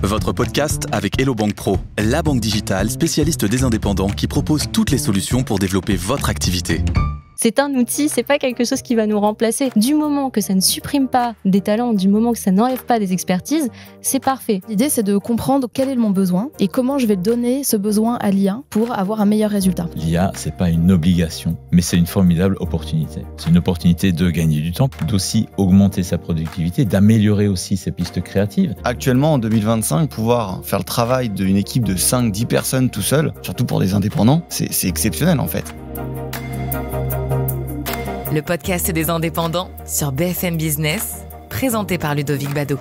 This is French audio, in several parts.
Votre podcast avec Hello Bank Pro, la banque digitale spécialiste des indépendants qui propose toutes les solutions pour développer votre activité. C'est un outil, c'est pas quelque chose qui va nous remplacer. Du moment que ça ne supprime pas des talents, du moment que ça n'enlève pas des expertises, c'est parfait. L'idée, c'est de comprendre quel est mon besoin et comment je vais donner ce besoin à l'IA pour avoir un meilleur résultat. L'IA, c'est pas une obligation, mais c'est une formidable opportunité. C'est une opportunité de gagner du temps, d'aussi augmenter sa productivité, d'améliorer aussi ses pistes créatives. Actuellement, en 2025, pouvoir faire le travail d'une équipe de 5-10 personnes tout seul, surtout pour des indépendants, c'est exceptionnel en fait. Le podcast des indépendants sur BFM Business, présenté par Ludovic Bado.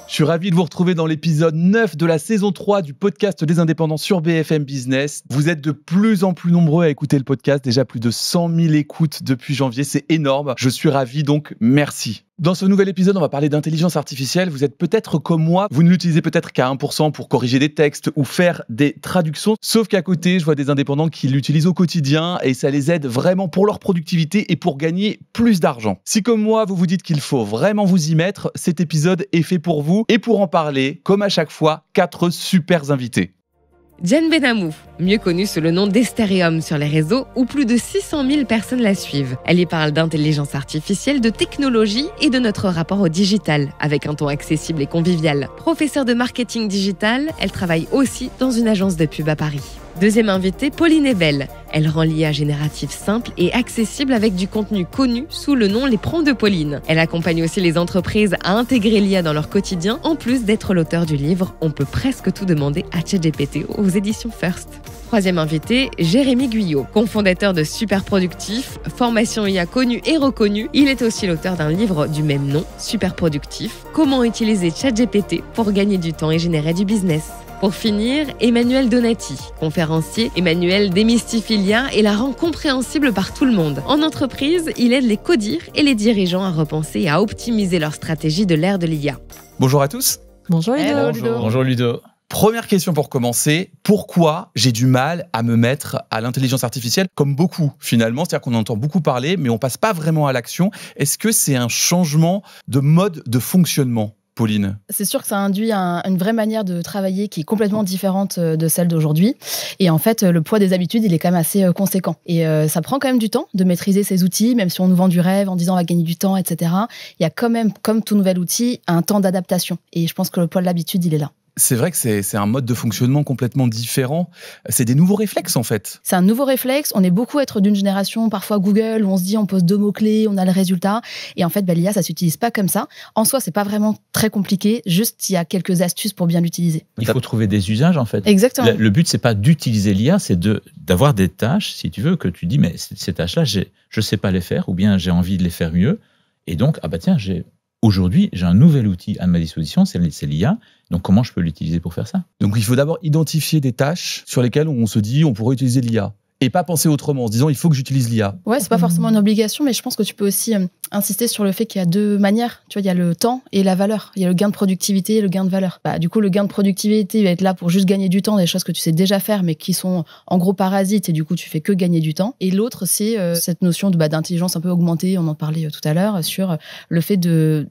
Je suis ravi de vous retrouver dans l'épisode 9 de la saison 3 du podcast des indépendants sur BFM Business. Vous êtes de plus en plus nombreux à écouter le podcast, déjà plus de 100 000 écoutes depuis janvier, c'est énorme. Je suis ravi, donc merci. Dans ce nouvel épisode, on va parler d'intelligence artificielle. Vous êtes peut-être comme moi, vous ne l'utilisez peut-être qu'à 1% pour corriger des textes ou faire des traductions. Sauf qu'à côté, je vois des indépendants qui l'utilisent au quotidien et ça les aide vraiment pour leur productivité et pour gagner plus d'argent. Si comme moi, vous vous dites qu'il faut vraiment vous y mettre, cet épisode est fait pour vous. Et pour en parler, comme à chaque fois, 4 super invités. Diane Benamou, mieux connue sous le nom d'Estérium sur les réseaux où plus de 600 000 personnes la suivent. Elle y parle d'intelligence artificielle, de technologie et de notre rapport au digital, avec un ton accessible et convivial. Professeure de marketing digital, elle travaille aussi dans une agence de pub à Paris. Deuxième invitée, Pauline Ebel. Elle rend l'IA générative simple et accessible avec du contenu connu sous le nom Les Prompts de Pauline. Elle accompagne aussi les entreprises à intégrer l'IA dans leur quotidien, en plus d'être l'auteur du livre « On peut presque tout demander à ChatGPT » aux éditions First. Troisième invité, Jérémy Guyot, cofondateur de Superproductif, formation IA connue et reconnue. Il est aussi l'auteur d'un livre du même nom, Superproductif, comment utiliser ChatGPT pour gagner du temps et générer du business. Pour finir, Emmanuel Donati, conférencier. Emmanuel démystifie l'IA et la rend compréhensible par tout le monde. En entreprise, il aide les codires et les dirigeants à repenser et à optimiser leur stratégie de l'ère de l'IA. Bonjour à tous. Bonjour Ludo. Bonjour Ludo. Première question pour commencer, pourquoi j'ai du mal à me mettre à l'intelligence artificielle comme beaucoup finalement, c'est-à-dire qu'on entend beaucoup parler mais on passe pas vraiment à l'action. Est-ce que c'est un changement de mode de fonctionnement ? Pauline. C'est sûr que ça induit une vraie manière de travailler qui est complètement différente de celle d'aujourd'hui. Et en fait, le poids des habitudes, il est quand même assez conséquent. Et ça prend quand même du temps de maîtriser ces outils, même si on nous vend du rêve en disant on va gagner du temps, etc. Il y a quand même, comme tout nouvel outil, un temps d'adaptation. Et je pense que le poids de l'habitude, il est là. C'est vrai que c'est un mode de fonctionnement complètement différent. C'est des nouveaux réflexes, en fait. C'est un nouveau réflexe. On est beaucoup être d'une génération, parfois Google, où on se dit on pose 2 mots-clés, on a le résultat. Et en fait, l'IA, ça s'utilise pas comme ça. En soi, c'est pas vraiment très compliqué. Juste, il y a quelques astuces pour bien l'utiliser. Il faut trouver des usages, en fait. Exactement. Le but, c'est pas d'utiliser l'IA, c'est d'avoir des tâches, si tu veux, que tu dis, mais ces tâches-là, je sais pas les faire, ou bien j'ai envie de les faire mieux. Et donc, aujourd'hui, j'ai un nouvel outil à ma disposition, c'est l'IA. Donc, comment je peux l'utiliser pour faire ça ? Donc, il faut d'abord identifier des tâches sur lesquelles on se dit on pourrait utiliser l'IA. Et pas penser autrement, en se disant il faut que j'utilise l'IA. Ouais, c'est pas forcément une obligation, mais je pense que tu peux aussi insister sur le fait qu'il y a 2 manières. Tu vois, il y a le temps et la valeur. Il y a le gain de productivité et le gain de valeur. Du coup, le gain de productivité va être là pour juste gagner du temps, des choses que tu sais déjà faire, mais qui sont en gros parasites, et du coup, tu fais que gagner du temps. Et l'autre, c'est cette notion d'intelligence un peu augmentée, on en parlait tout à l'heure, sur le fait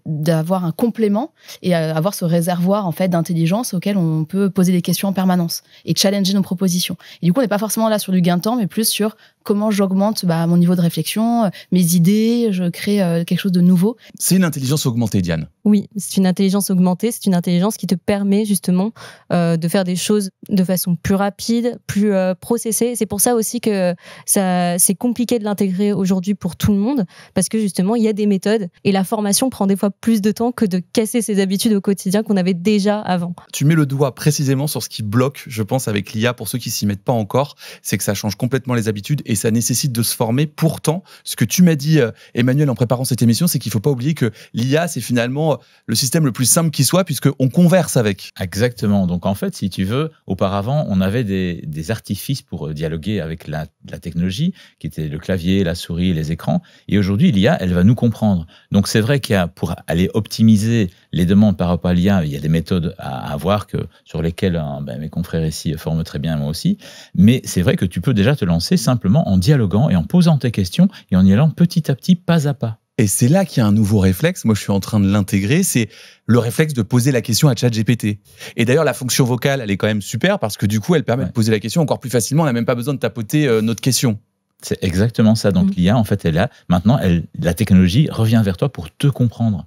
d'avoir un complément et avoir ce réservoir en fait d'intelligence auquel on peut poser des questions en permanence et challenger nos propositions. Et du coup, on n'est pas forcément là sur du gain de temps, mais plus sur comment j'augmente mon niveau de réflexion, mes idées, je crée quelque chose de nouveau. C'est une intelligence augmentée, Diane. Oui, c'est une intelligence augmentée, c'est une intelligence qui te permet justement de faire des choses de façon plus rapide, plus processée. C'est pour ça aussi que c'est compliqué de l'intégrer aujourd'hui pour tout le monde, parce que justement, il y a des méthodes et la formation prend des fois plus de temps que de casser ses habitudes au quotidien qu'on avait déjà avant. Tu mets le doigt précisément sur ce qui bloque, je pense, avec l'IA, pour ceux qui s'y mettent pas encore, c'est que ça change complètement les habitudes et ça nécessite de se former. Pourtant, ce que tu m'as dit, Emmanuel, en préparant cette émission, c'est qu'il faut pas oublier que l'IA, c'est finalement le système le plus simple qui soit, puisqu'on converse avec. Exactement. Donc, en fait, si tu veux, auparavant, on avait des artifices pour dialoguer avec la technologie, qui étaient le clavier, la souris, les écrans. Et aujourd'hui, l'IA, elle va nous comprendre. Donc, c'est vrai qu'il y a, pour aller optimiser les demandes par rapport à l'IA, il y a des méthodes à avoir sur lesquelles mes confrères ici forment très bien, moi aussi. Mais c'est vrai que tu peux déjà te lancer simplement en dialoguant et en posant tes questions et en y allant petit à petit, pas à pas. Et c'est là qu'il y a un nouveau réflexe. Moi, je suis en train de l'intégrer. C'est le réflexe de poser la question à ChatGPT. Et d'ailleurs, la fonction vocale, elle est quand même super parce que du coup, elle permet de poser la question encore plus facilement. On n'a même pas besoin de tapoter notre question. C'est exactement ça. Donc, l'IA, en fait, elle a maintenant, la technologie revient vers toi pour te comprendre.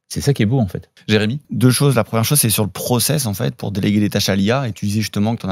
C'est ça qui est beau, en fait. Jérémy ? 2 choses. La première chose, c'est sur le process, en fait, pour déléguer des tâches à l'IA. Et tu disais justement que tu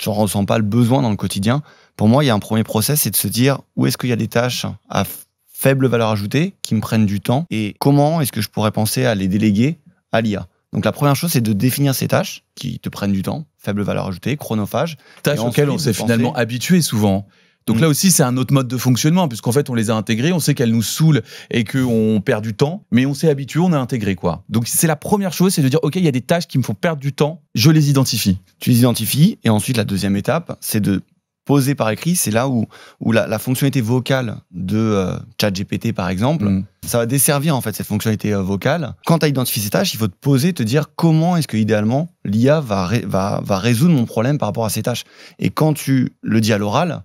n'en ressens pas le besoin dans le quotidien. Pour moi, il y a un premier process, c'est de se dire où est-ce qu'il y a des tâches à faible valeur ajoutée qui me prennent du temps et comment est-ce que je pourrais penser à les déléguer à l'IA. Donc la première chose, c'est de définir ces tâches qui te prennent du temps, faible valeur ajoutée, chronophages. Tâches auxquelles on s'est finalement habitué souvent. Donc là aussi, c'est un autre mode de fonctionnement, puisqu'en fait, on les a intégrées, on sait qu'elles nous saoulent et qu'on perd du temps, mais on s'est habitué, on a intégré, quoi. Donc c'est la première chose, c'est de dire, OK, il y a des tâches qui me font perdre du temps, je les identifie. Tu les identifies, et ensuite, la deuxième étape, c'est de poser par écrit. C'est là où la fonctionnalité vocale de ChatGPT, par exemple, ça va desservir, en fait, cette fonctionnalité vocale. Quand tu as identifié ces tâches, il faut te poser, te dire comment est-ce que, idéalement, l'IA va résoudre mon problème par rapport à ces tâches. Et quand tu le dis à l'oral,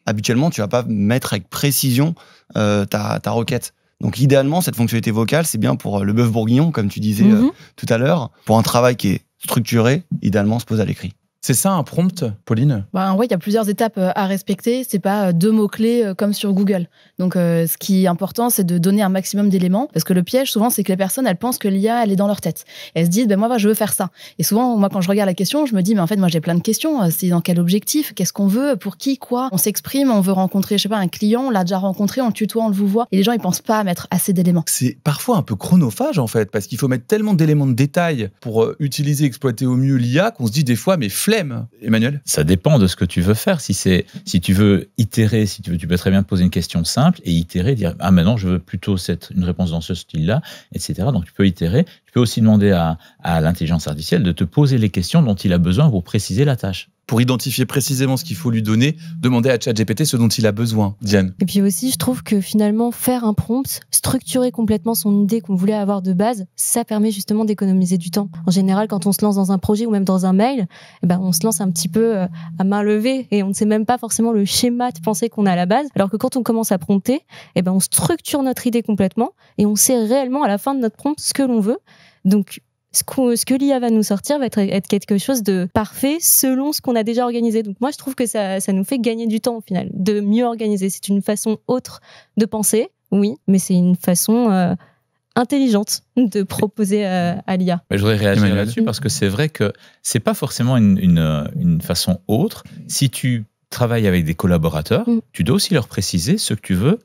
habituellement, tu vas pas mettre avec précision ta requête. Donc, idéalement, cette fonctionnalité vocale, c'est bien pour le bœuf bourguignon, comme tu disais tout à l'heure. Pour un travail qui est structuré, idéalement, se pose à l'écrit. C'est ça un prompt, Pauline ? Ouais, il y a plusieurs étapes à respecter. C'est pas 2 mots-clés comme sur Google. Donc, ce qui est important, c'est de donner un maximum d'éléments. Parce que le piège, souvent, c'est que les personnes, elles pensent que l'IA, elle est dans leur tête. Et elles se disent, moi, je veux faire ça. Et souvent, moi, quand je regarde la question, je me dis, mais en fait, moi, j'ai plein de questions. C'est dans quel objectif ? Qu'est-ce qu'on veut ? Pour qui ? Quoi ? On s'exprime, on veut rencontrer, je sais pas, un client, on l'a déjà rencontré, on le tutoie, on le vous voit. Et les gens, ils pensent pas à mettre assez d'éléments. C'est parfois un peu chronophage, en fait, parce qu'il faut mettre tellement d'éléments de détail pour utiliser, exploiter au mieux l'IA qu'on se dit des fois, mais flemme. Emmanuel ? Ça dépend de ce que tu veux faire. Si tu veux itérer, tu peux très bien te poser une question simple et itérer, dire maintenant je veux plutôt une réponse dans ce style-là, etc. Donc tu peux itérer. Tu peux aussi demander à l'intelligence artificielle de te poser les questions dont il a besoin pour préciser la tâche. Pour identifier précisément ce qu'il faut lui donner, demander à ChatGPT ce dont il a besoin. Diane. Et puis aussi, je trouve que finalement, faire un prompt, structurer complètement son idée qu'on voulait avoir de base, ça permet justement d'économiser du temps. En général, quand on se lance dans un projet ou même dans un mail, on se lance un petit peu à main levée et on ne sait même pas forcément le schéma de pensée qu'on a à la base. Alors que quand on commence à prompter, on structure notre idée complètement et on sait réellement à la fin de notre prompt ce que l'on veut. Donc, ce que l'IA va nous sortir va être quelque chose de parfait selon ce qu'on a déjà organisé. Donc moi, je trouve que ça nous fait gagner du temps au final, de mieux organiser. C'est une façon autre de penser, oui, mais c'est une façon intelligente de proposer à l'IA. Je voudrais réagir là-dessus parce que c'est vrai que c'est pas forcément une façon autre. Si tu travailles avec des collaborateurs, tu dois aussi leur préciser ce que tu veux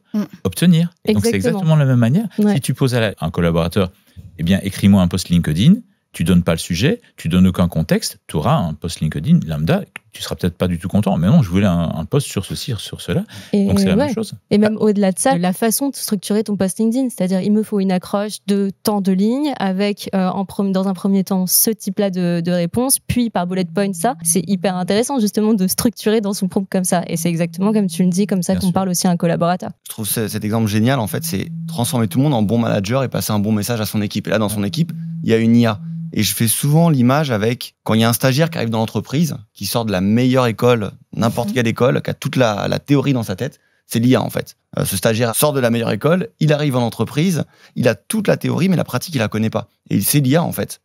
obtenir. Et donc c'est exactement de la même manière. Ouais. Si tu poses à un collaborateur, écris-moi un post LinkedIn, tu donnes pas le sujet, tu donnes aucun contexte, tu auras un post LinkedIn lambda, tu seras peut-être pas du tout content, mais non, je voulais un post sur ceci, sur cela. Donc c'est la même chose. Et même au-delà de ça, la façon de structurer ton post LinkedIn, c'est-à-dire il me faut une accroche de tant de lignes avec dans un premier temps ce type-là de réponse, puis par bullet point ça, c'est hyper intéressant justement de structurer dans son prompt comme ça. Et c'est exactement comme tu le dis, comme ça qu'on parle aussi à un collaborateur. Je trouve cet exemple génial, en fait, c'est transformer tout le monde en bon manager et passer un bon message à son équipe. Et là, dans son équipe, il y a une IA. Et je fais souvent l'image avec quand il y a un stagiaire qui arrive dans l'entreprise, qui sort de la meilleure école, n'importe quelle école, qui a toute la théorie dans sa tête, c'est l'IA en fait. Ce stagiaire sort de la meilleure école, il arrive en entreprise, il a toute la théorie, mais la pratique, il la connaît pas. Et c'est l'IA en fait.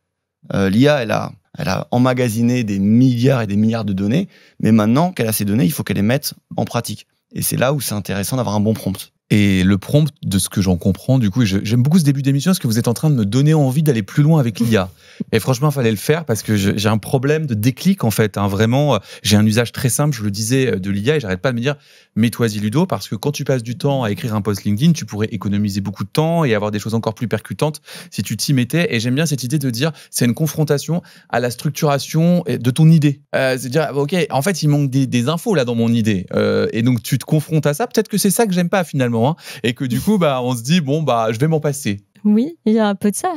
L'IA, elle a emmagasiné des milliards et des milliards de données, mais maintenant qu'elle a ces données, il faut qu'elle les mette en pratique. Et c'est là où c'est intéressant d'avoir un bon prompt. Et le prompt, de ce que j'en comprends, du coup, j'aime beaucoup ce début d'émission parce que vous êtes en train de me donner envie d'aller plus loin avec l'IA. Et franchement, il fallait le faire parce que j'ai un problème de déclic, en fait. Vraiment, j'ai un usage très simple, je le disais, de l'IA et j'arrête pas de me dire, mets-toi-y Ludo, parce que quand tu passes du temps à écrire un post LinkedIn, tu pourrais économiser beaucoup de temps et avoir des choses encore plus percutantes si tu t'y mettais. Et j'aime bien cette idée de dire, c'est une confrontation à la structuration de ton idée. C'est dire, ok, en fait, il manque des infos là dans mon idée. Et donc, tu te confrontes à ça. Peut-être que c'est ça que j'aime pas finalement. Et que du coup, on se dit, je vais m'en passer. Oui, il y a un peu de ça,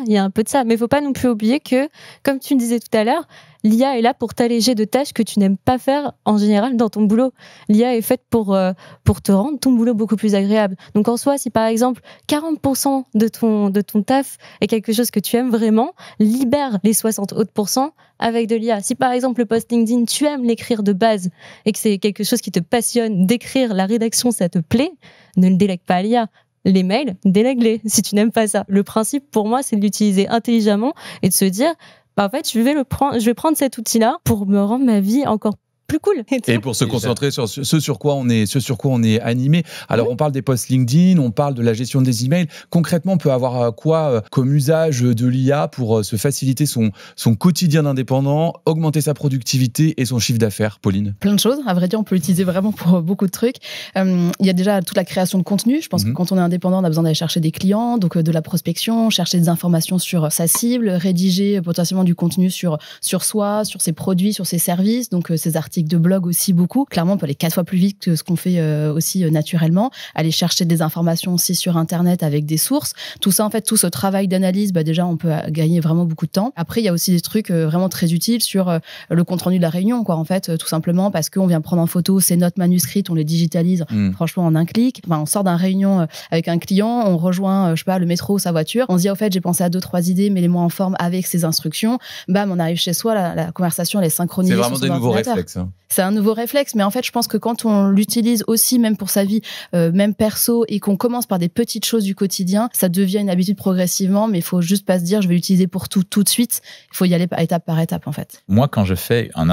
mais il faut pas non plus oublier que, comme tu le disais tout à l'heure, l'IA est là pour t'alléger de tâches que tu n'aimes pas faire en général dans ton boulot. L'IA est faite pour te rendre ton boulot beaucoup plus agréable. Donc en soi, si par exemple 40% de ton taf est quelque chose que tu aimes vraiment, libère les 60 autres % avec de l'IA. Si par exemple le post LinkedIn, tu aimes l'écrire de base et que c'est quelque chose qui te passionne, d'écrire, la rédaction, ça te plaît, ne le délègue pas à l'IA. les mails, délègue-les si tu n'aimes pas ça. Le principe pour moi, c'est de l'utiliser intelligemment et de se dire, en fait, je vais prendre cet outil-là pour me rendre ma vie encore plus cool. Et pour se concentrer sur ce sur quoi on est animé. Alors, on parle des posts LinkedIn, on parle de la gestion des emails. Concrètement, on peut avoir quoi comme usage de l'IA pour se faciliter son quotidien d'indépendant, augmenter sa productivité et son chiffre d'affaires, Pauline? Plein de choses. À vrai dire, on peut l'utiliser vraiment pour beaucoup de trucs. Il y a déjà toute la création de contenu. Je pense que quand on est indépendant, on a besoin d'aller chercher des clients, donc de la prospection, chercher des informations sur sa cible, rédiger potentiellement du contenu sur soi, sur ses produits, sur ses services, donc ses articles de blog aussi beaucoup. Clairement, on peut aller 4 fois plus vite que ce qu'on fait aussi naturellement. Aller chercher des informations aussi sur Internet avec des sources. Tout ça, en fait, tout ce travail d'analyse, déjà, on peut gagner vraiment beaucoup de temps. Après, il y a aussi des trucs vraiment très utiles sur le compte-rendu de la réunion, quoi, en fait, tout simplement parce qu'on vient prendre en photo ces notes manuscrites, on les digitalise franchement en un clic. Enfin, on sort d'un réunion avec un client, on rejoint, je sais pas, le métro ou sa voiture. On se dit, au fait, j'ai pensé à 2-3 idées, mets-les-moi en forme avec ces instructions. Bam, on arrive chez soi, la conversation, elle est synchronisée. C'est vraiment des nouveaux réflexes. C'est un nouveau réflexe, mais en fait, je pense que quand on l'utilise aussi, même pour sa vie, même perso, et qu'on commence par des petites choses du quotidien, ça devient une habitude progressivement, mais il faut juste pas se dire, je vais l'utiliser pour tout de suite. Il faut y aller étape par étape, en fait. Moi, quand je fais un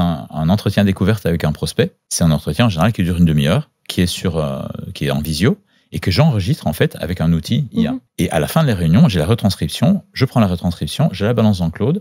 entretien découverte avec un prospect, c'est un entretien en général qui dure une demi-heure, qui est en visio, et que j'enregistre en fait avec un outil IA. Et à la fin de la réunion, j'ai la retranscription, je prends la retranscription, je la balance dans Claude,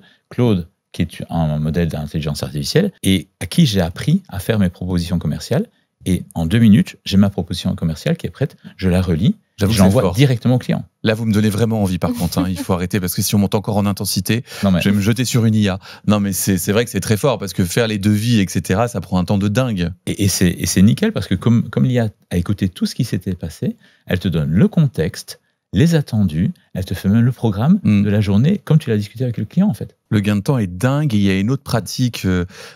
qui est un modèle d'intelligence artificielle, et à qui j'ai appris à faire mes propositions commerciales. Et en 2 minutes, j'ai ma proposition commerciale qui est prête, je la relis, je l'envoie directement au client. Là, vous me donnez vraiment envie, par contre. Il faut arrêter, parce que si on monte encore en intensité, je vais me jeter sur une IA. Non, mais c'est vrai que c'est très fort, parce que faire les devis, etc., ça prend un temps de dingue. Et c'est nickel, parce que comme l'IA a écouté tout ce qui s'était passé, elle te donne le contexte, les attendus, elle te fait même le programme de la journée, comme tu l'as discuté avec le client, en fait. Le gain de temps est dingue, et il y a une autre pratique,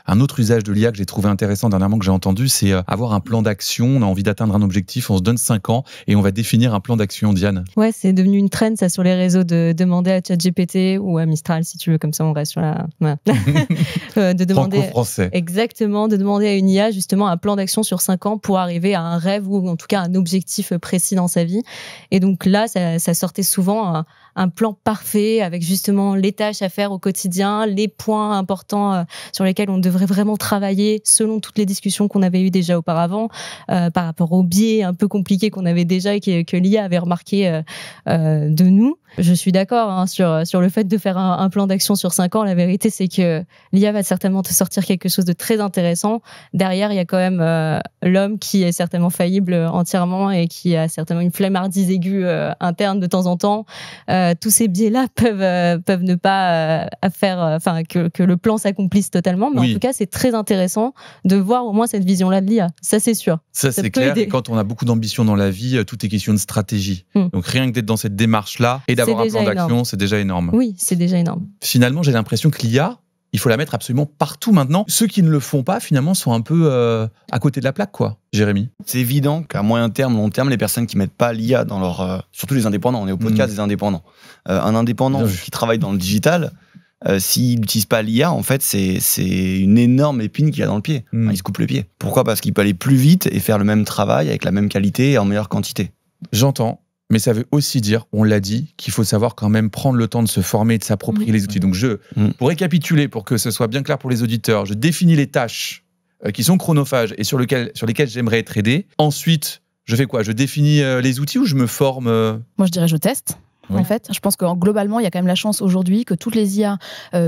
un autre usage de l'IA que j'ai trouvé intéressant dernièrement, que j'ai entendu, c'est avoir un plan d'action. On a envie d'atteindre un objectif, on se donne 5 ans et on va définir un plan d'action, Diane. Ouais, c'est devenu une trend, ça, sur les réseaux, de demander à ChatGPT ou à Mistral, si tu veux, comme ça on reste sur la... de demander... Franco-français. Exactement, de demander à une IA, justement, un plan d'action sur 5 ans pour arriver à un rêve ou en tout cas un objectif précis dans sa vie. Et donc là, ça sortait souvent un plan parfait avec justement les tâches à faire au quotidien, les points importants sur lesquels on devrait vraiment travailler selon toutes les discussions qu'on avait eues déjà auparavant, par rapport aux biais un peu compliqués qu'on avait déjà et que l'IA avait remarqué de nous. Je suis d'accord sur le fait de faire un plan d'action sur 5 ans. La vérité, c'est que l'IA va certainement te sortir quelque chose de très intéressant. Derrière, il y a quand même l'homme qui est certainement faillible entièrement et qui a certainement une flemmardise aiguë interne de temps en temps. Tous ces biais-là peuvent ne pas faire, que le plan s'accomplisse totalement. Mais en tout cas, c'est très intéressant de voir au moins cette vision-là de l'IA. Ça, c'est sûr. Ça c'est clair. Et quand on a beaucoup d'ambition dans la vie, tout est question de stratégie. Donc rien que d'être dans cette démarche-là et d'avoir un plan d'action, c'est déjà énorme. Oui, c'est déjà énorme. Finalement, j'ai l'impression que l'IA, il faut la mettre absolument partout maintenant. Ceux qui ne le font pas, finalement, sont un peu à côté de la plaque, quoi. Jérémy? C'est évident qu'à moyen terme, long terme, les personnes qui mettent pas l'IA dans leur... surtout les indépendants, on est au podcast des indépendants. Un indépendant qui travaille dans le digital, s'il n'utilise pas l'IA, en fait, c'est une énorme épine qu'il a dans le pied. Enfin, il se coupe le pied. Pourquoi? Parce qu'il peut aller plus vite et faire le même travail avec la même qualité et en meilleure quantité. J'entends. Mais ça veut aussi dire, on l'a dit, qu'il faut savoir quand même prendre le temps de se former et de s'approprier les outils. Donc pour récapituler, pour que ce soit bien clair pour les auditeurs, je définis les tâches qui sont chronophages et sur lesquelles j'aimerais être aidé. Ensuite, je fais quoi? Je définis les outils ou je me forme Moi, je dirais je teste. En fait, je pense que globalement, il y a quand même la chance aujourd'hui que toutes les IA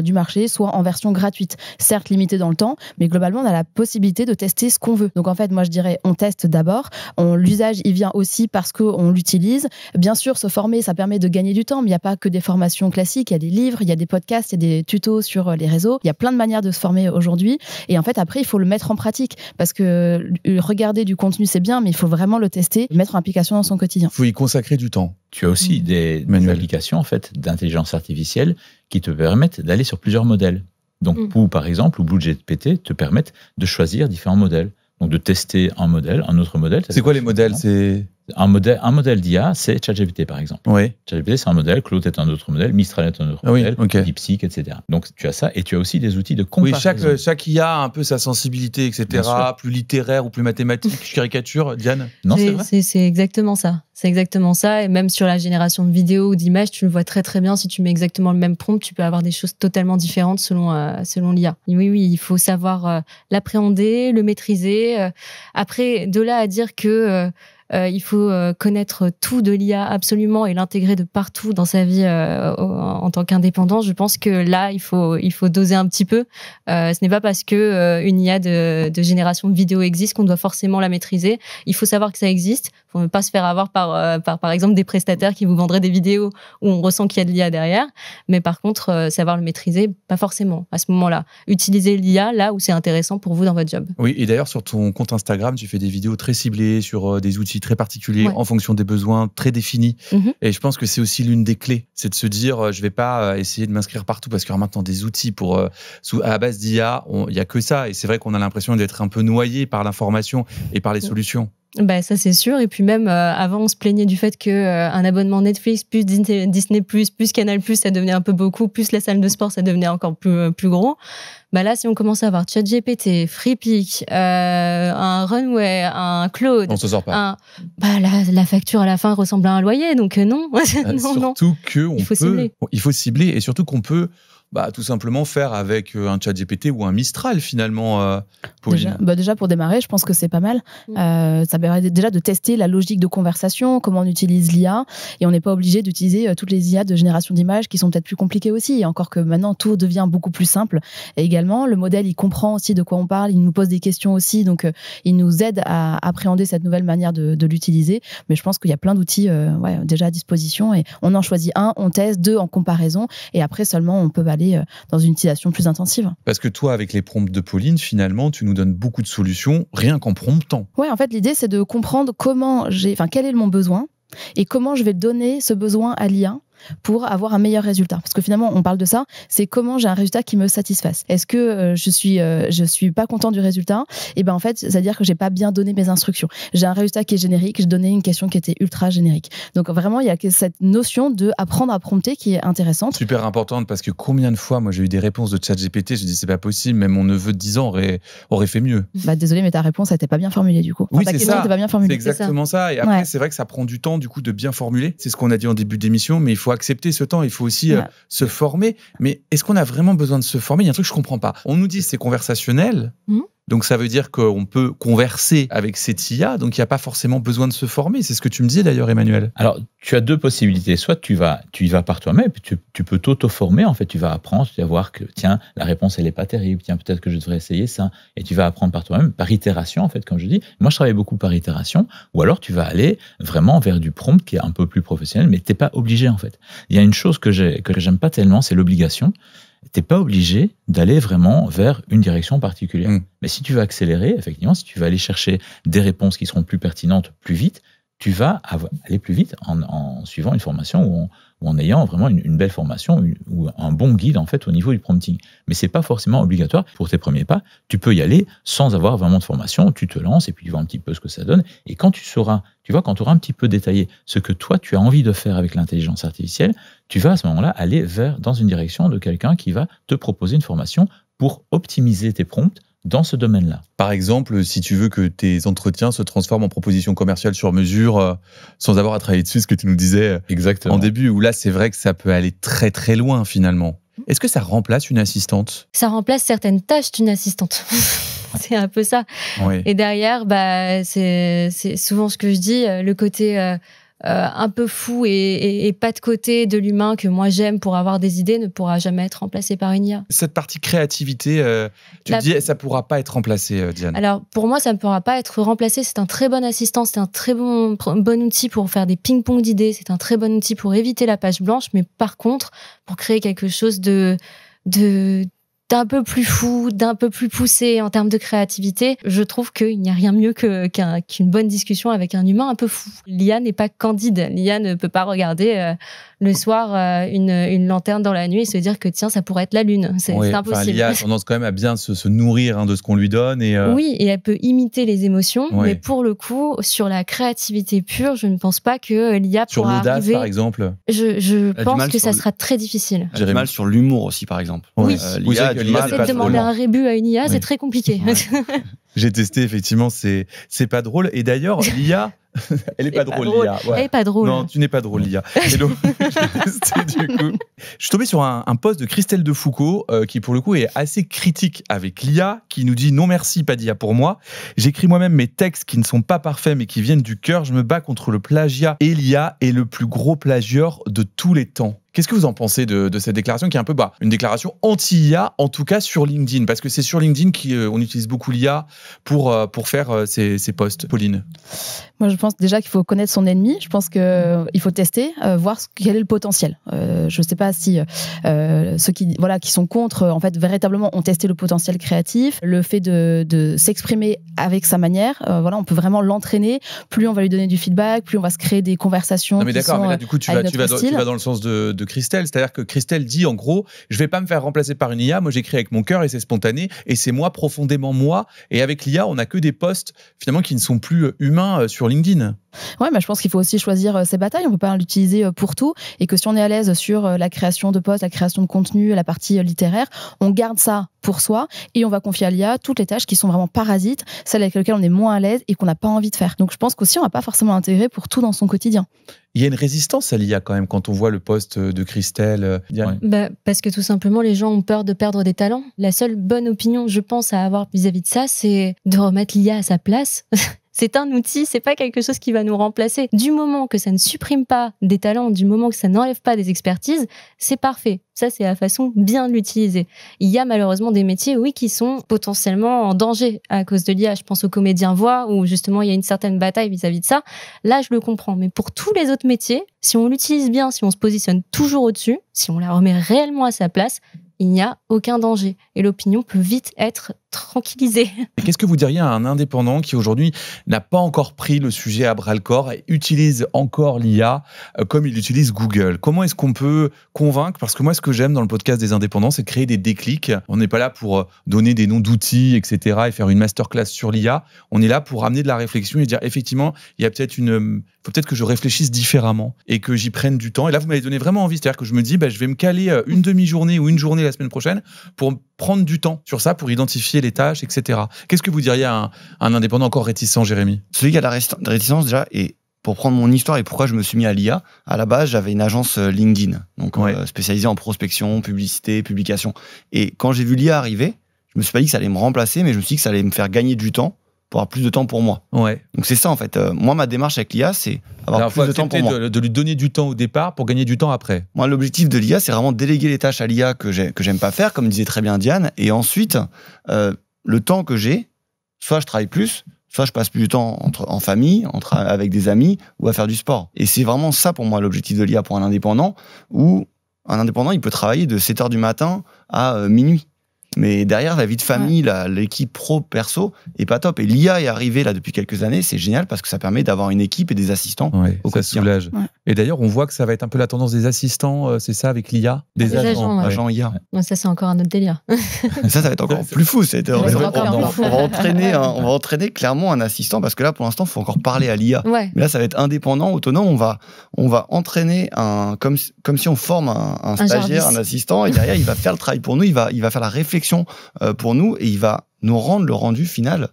du marché soient en version gratuite, certes limitée dans le temps, mais globalement, on a la possibilité de tester ce qu'on veut. Donc en fait, moi je dirais, on teste d'abord. L'usage, il vient aussi parce qu'on l'utilise. Bien sûr, se former, ça permet de gagner du temps, mais il n'y a pas que des formations classiques. Il y a des livres, il y a des podcasts, il y a des tutos sur les réseaux. Il y a plein de manières de se former aujourd'hui. Et en fait, après, il faut le mettre en pratique parce que regarder du contenu, c'est bien, mais il faut vraiment le tester, le mettre en application dans son quotidien. Il faut y consacrer du temps. Tu as aussi des applications en fait, d'intelligence artificielle qui te permettent d'aller sur plusieurs modèles. Donc, Poo, par exemple, ou BlueGPT te permettent de choisir différents modèles. Donc, de tester un modèle, un autre modèle. C'est quoi les modèles? Un modèle d'IA, c'est ChatGPT, par exemple. Oui. ChatGPT, c'est un modèle, Claude est un autre modèle, Mistral est un autre modèle, DeepSeek, etc. Donc, tu as ça, et tu as aussi des outils de comparaison. Oui, chaque IA a un peu sa sensibilité, etc., plus littéraire ou plus mathématique, je caricature, Diane. Non, c'est vrai. C'est exactement ça. C'est exactement ça. Et même sur la génération de vidéos ou d'images, tu le vois très très bien. Si tu mets exactement le même prompt, tu peux avoir des choses totalement différentes selon l'IA. Oui, il faut savoir l'appréhender, le maîtriser. Après, de là à dire que il faut connaître tout de l'IA absolument et l'intégrer de partout dans sa vie en tant qu'indépendant. Je pense que là, il faut doser un petit peu. Ce n'est pas parce que une IA de génération de vidéos existe qu'on doit forcément la maîtriser. Il faut savoir que ça existe. Il ne faut pas se faire avoir par exemple des prestataires qui vous vendraient des vidéos où on ressent qu'il y a de l'IA derrière. Mais par contre, savoir le maîtriser, pas forcément à ce moment-là. Utilisez l'IA là où c'est intéressant pour vous dans votre job. Oui, et d'ailleurs, sur ton compte Instagram, tu fais des vidéos très ciblées sur des outils très particuliers en fonction des besoins très définis. Et je pense que c'est aussi l'une des clés. C'est de se dire, je vais pas essayer de m'inscrire partout parce qu'il y aura maintenant des outils à la base d'IA. Il y a que ça. Et c'est vrai qu'on a l'impression d'être un peu noyé par l'information et par les solutions. Bah, ça c'est sûr. Et puis même avant on se plaignait du fait que un abonnement Netflix plus Disney plus Canal ça devenait un peu beaucoup, plus la salle de sport ça devenait encore plus gros. Bah là si on commence à avoir ChatGPT, FreePic, un Runway, un Claude, on se sort pas. La facture à la fin ressemble à un loyer, donc non. Surtout que il faut cibler et surtout qu'on peut tout simplement faire avec un ChatGPT ou un Mistral finalement, Pauline. Déjà pour démarrer, je pense que c'est pas mal. Ça permet déjà de tester la logique de conversation, comment on utilise l'IA, et on n'est pas obligé d'utiliser toutes les IA de génération d'images qui sont peut-être plus compliquées aussi, et encore que maintenant tout devient beaucoup plus simple. Et également, le modèle, il comprend aussi de quoi on parle, il nous pose des questions aussi, donc il nous aide à appréhender cette nouvelle manière de l'utiliser. Mais je pense qu'il y a plein d'outils déjà à disposition, et on en choisit un, on teste, deux en comparaison, et après seulement on peut aller dans une utilisation plus intensive. Parce que toi, avec les prompts de Pauline, finalement, tu nous donnes beaucoup de solutions, rien qu'en promptant. Ouais, en fait, l'idée, c'est de comprendre quel est mon besoin et comment je vais donner ce besoin à l'IA pour avoir un meilleur résultat. Parce que finalement, on parle de ça, c'est comment j'ai un résultat qui me satisfasse. Est-ce que je suis pas content du résultat? Et ben en fait, c'est-à-dire que j'ai pas bien donné mes instructions. J'ai un résultat qui est générique, j'ai donné une question qui était ultra générique. Donc vraiment, il y a cette notion de apprendre à prompter qui est intéressante. Super importante, parce que combien de fois, moi, j'ai eu des réponses de ChatGPT, je dis c'est pas possible, même mon neveu de 10 ans aurait fait mieux. Désolé, mais ta réponse, elle était pas bien formulée du coup. Oui, ta c'est question ça. était pas bien formulée. C'est exactement ça. Et après, c'est vrai que ça prend du temps, du coup, de bien formuler. C'est ce qu'on a dit en début d'émission, mais il faut accepter ce temps, il faut aussi se former. Mais est-ce qu'on a vraiment besoin de se former? Il y a un truc que je comprends pas. On nous dit c'est conversationnel, donc ça veut dire qu'on peut converser avec cette IA, donc il n'y a pas forcément besoin de se former. C'est ce que tu me disais d'ailleurs, Emmanuel. Alors, tu as deux possibilités. Soit tu y vas par toi-même, puis tu peux t'auto-former. En fait, tu vas apprendre, tu vas voir que, tiens, la réponse, elle n'est pas terrible. Tiens, peut-être que je devrais essayer ça. Et tu vas apprendre par toi-même, par itération, en fait, comme je dis. Moi, je travaille beaucoup par itération. Ou alors, tu vas aller vraiment vers du prompt qui est un peu plus professionnel, mais tu n'es pas obligé, en fait. Il y a une chose que j'aime pas tellement, c'est l'obligation. T'es pas obligé d'aller vraiment vers une direction particulière. Mais si tu veux accélérer, effectivement, si tu veux aller chercher des réponses qui seront plus pertinentes plus vite, tu vas aller plus vite en suivant une formation ou en ayant vraiment une belle formation ou un bon guide en fait au niveau du prompting. Mais c'est pas forcément obligatoire pour tes premiers pas. Tu peux y aller sans avoir vraiment de formation. Tu te lances et puis tu vois un petit peu ce que ça donne. Et quand tu sauras, quand tu auras un petit peu détaillé ce que toi tu as envie de faire avec l'intelligence artificielle, tu vas à ce moment-là aller dans une direction de quelqu'un qui va te proposer une formation pour optimiser tes prompts dans ce domaine-là. Par exemple, si tu veux que tes entretiens se transforment en propositions commerciales sur mesure, sans avoir à travailler dessus, ce que tu nous disais en début, où là, c'est vrai que ça peut aller très très loin finalement. Est-ce que ça remplace une assistante? Ça remplace certaines tâches d'une assistante. C'est un peu ça. Oui. Et derrière, c'est souvent ce que je dis, le côté un peu fou et pas de côté de l'humain que moi j'aime pour avoir des idées ne pourra jamais être remplacé par une IA. Cette partie créativité, tu dis ça pourra pas être remplacé, Diane. Alors pour moi ça ne pourra pas être remplacé. C'est un très bon assistant, c'est un très bon outil pour faire des ping-pong d'idées, c'est un très bon outil pour éviter la page blanche, mais par contre pour créer quelque chose de d'un peu plus fou, d'un peu plus poussé en termes de créativité, je trouve qu'il n'y a rien mieux qu'une bonne discussion avec un humain un peu fou. L'IA n'est pas candide. L'IA ne peut pas regarder le soir une lanterne dans la nuit et se dire que tiens, ça pourrait être la lune. C'est impossible. L'IA a tendance quand même à bien se nourrir de ce qu'on lui donne. Oui, et elle peut imiter les émotions, mais pour le coup, sur la créativité pure, je ne pense pas que l'IA pourra arriver... Sur l'audace, par exemple. Je pense que ça sera très difficile. J'ai du mal sur l'humour aussi, par exemple. Oui. L'IA a du mal à demander un rébut à une IA, c'est très compliqué. Ouais. J'ai testé, effectivement, c'est pas drôle. Et d'ailleurs, l'IA... Elle est pas drôle, l'IA. Ouais. Elle est pas drôle. Non, tu n'es pas drôle, l'IA. Et donc, j'ai testé, du coup. Je suis tombé sur un post de Christelle Defoucault qui, pour le coup, est assez critique avec l'IA, qui nous dit « Non merci, pas d'IA pour moi. J'écris moi-même mes textes qui ne sont pas parfaits, mais qui viennent du cœur. Je me bats contre le plagiat et l'IA est le plus gros plagieur de tous les temps. » Qu'est-ce que vous en pensez de cette déclaration qui est un peu une déclaration anti-IA, en tout cas sur LinkedIn? Parce que c'est sur LinkedIn qu'on utilise beaucoup l'IA pour faire ces posts. Pauline? Moi, je pense déjà qu'il faut connaître son ennemi. Je pense qu'il faut tester, voir quel est le potentiel. Je ne sais pas si ceux qui sont contre, en fait, véritablement ont testé le potentiel créatif, le fait de s'exprimer avec sa manière. On peut vraiment l'entraîner. Plus on va lui donner du feedback, plus on va se créer des conversations. Non, mais d'accord, mais là, du coup, tu vas dans le sens de Christelle. C'est-à-dire que Christelle dit, en gros, je vais pas me faire remplacer par une IA. Moi, j'écris avec mon cœur et c'est spontané. Et c'est moi, profondément moi. Et avec l'IA, on n'a que des posts, finalement, qui ne sont plus humains sur LinkedIn. Ouais, mais je pense qu'il faut aussi choisir ses batailles. On peut pas l'utiliser pour tout. Et que si on est à l'aise sur la création de posts, la création de contenu, la partie littéraire, on garde ça pour soi et on va confier à l'IA toutes les tâches qui sont vraiment parasites, celles avec lesquelles on est moins à l'aise et qu'on n'a pas envie de faire. Donc je pense qu'aussi on va pas forcément l'intégrer pour tout dans son quotidien. Il y a une résistance à l'IA quand même quand on voit le post de Christelle. Parce que tout simplement les gens ont peur de perdre des talents. La seule bonne opinion, je pense, à avoir vis-à-vis de ça, c'est de remettre l'IA à sa place. C'est un outil, c'est pas quelque chose qui va nous remplacer. Du moment que ça ne supprime pas des talents, du moment que ça n'enlève pas des expertises, c'est parfait. Ça, c'est la façon bien de l'utiliser. Il y a malheureusement des métiers, oui, qui sont potentiellement en danger à cause de l'IA. Je pense aux comédiens voix, où justement il y a une certaine bataille vis-à-vis de ça. Là, je le comprends. Mais pour tous les autres métiers, si on l'utilise bien, si on se positionne toujours au-dessus, si on la remet réellement à sa place, il n'y a aucun danger. Et l'opinion peut vite être tranquillisée. Et qu'est-ce que vous diriez à un indépendant qui aujourd'hui n'a pas encore pris le sujet à bras-le-corps et utilise encore l'IA comme il utilise Google? Comment est-ce qu'on peut convaincre? Parce que moi, ce que j'aime dans le podcast des indépendants, c'est de créer des déclics. On n'est pas là pour donner des noms d'outils, etc. et faire une masterclass sur l'IA. On est là pour amener de la réflexion et dire effectivement, il y a peut-être faut peut-être que je réfléchisse différemment et que j'y prenne du temps. Et là, vous m'avez donné vraiment envie. C'est-à-dire que je me dis, je vais me caler une demi-journée ou une journée la semaine prochaine pour prendre du temps sur ça, pour identifier les tâches, etc. Qu'est-ce que vous diriez à un indépendant encore réticent, Jérémy? Celui qui a la réticence, déjà, et pour prendre mon histoire et pourquoi je me suis mis à l'IA, à la base, j'avais une agence LinkedIn, donc spécialisée en prospection, publicité, publication. Et quand j'ai vu l'IA arriver, je me suis pas dit que ça allait me remplacer, mais je me suis dit que ça allait me faire gagner du temps pour avoir plus de temps pour moi. Ouais. Donc c'est ça en fait. Moi, ma démarche avec l'IA, c'est avoir plus de temps pour moi. De lui donner du temps au départ pour gagner du temps après. Moi, l'objectif de l'IA, c'est vraiment déléguer les tâches à l'IA que j'aime pas faire, comme disait très bien Diane, et ensuite, le temps que j'ai, soit je travaille plus, soit je passe plus de temps en famille, avec des amis, ou à faire du sport. Et c'est vraiment ça pour moi l'objectif de l'IA pour un indépendant, où un indépendant, il peut travailler de 7h du matin à minuit. Mais derrière, la vie de famille, l'équipe pro-perso est pas top. Et l'IA est arrivée là depuis quelques années, c'est génial parce que ça permet d'avoir une équipe et des assistants au quotidien. Ça soulage. Ouais. Et d'ailleurs, on voit que ça va être un peu la tendance des assistants, c'est ça, avec l'IA? Des agents IA. Ouais, ça, c'est encore un autre délire. Ça va être encore plus fou. On va entraîner clairement un assistant parce que là, pour l'instant, il faut encore parler à l'IA. Ouais. Mais là, ça va être indépendant, autonome. On va entraîner comme si on forme un stagiaire, un assistant, et derrière, il va faire le travail pour nous, il va faire la réflexion pour nous et il va nous rendre le rendu final